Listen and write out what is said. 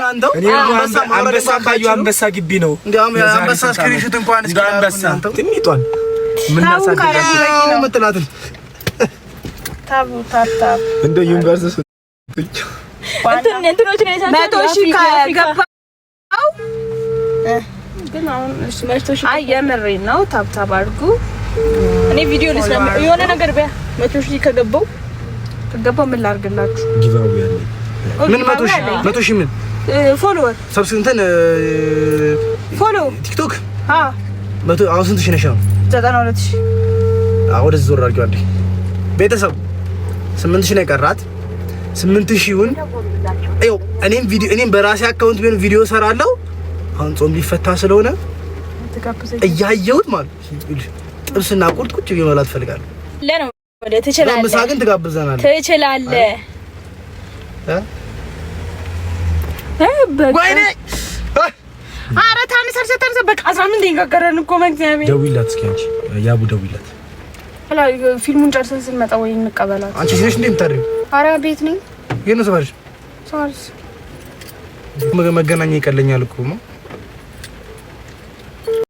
አንተው አንበሳ ካዩ አንበሳ ግቢ ነው እንዴም አንበሳ ስክሪንሾት እንኳን እስኪ አንበሳ ትንይቷን ምን ታሳደጋችሁ ምትላትን ታብ እንደ ዩኒቨርሲቲ እንትኖች ነው የሳንቶሽ ከገባው ግን አሁን እሺ መርቶሽ አይ የምሬን ነው ታብ አድርጉ እኔ ቪዲዮ ልስለም የሆነ ነገር በያ መቶሽ ከገባው ምን ላድርግላችሁ ጊቫው ያለ ምን መቶሽ ምን ፎሎወር ሰብስክንተን ፎሎ ቲክቶክ መቶ አሁን ስንት ሺህ ነሽ? 92000 ወደዚህ ዞር አድርጊው አንዴ ቤተሰብ 8000 ነው የቀራት 8000ውን አዮ እኔም በራሴ አካውንት ቢሆን ቪዲዮ ሰራለሁ አሁን ጾም ሊፈታ ስለሆነ እያየሁት ማለት ጥብስና ቁርጥ ቁጭ ቢመላት ፈልጋለሁ ለነው ወደ ትችላለህ ለምሳግን ትጋብዘናለህ ትችላለህ ወይኔ ኧረ ታንሰርሰ በቃ 18 ይንጋገረን እኮ መግዛቤ ደውይላት እስኪ አንቺ ያቡ ደውይላት ላይ ፊልሙን ጨርሰን ስንመጣ ወይ እንቀበላት አንቺ ሲነሽ እንዴ የምታደርጊው ኧረ ቤት ነኝ የት ነው ሰፈርሽ ሳርስ መገናኛ ይቀለኛል እኮ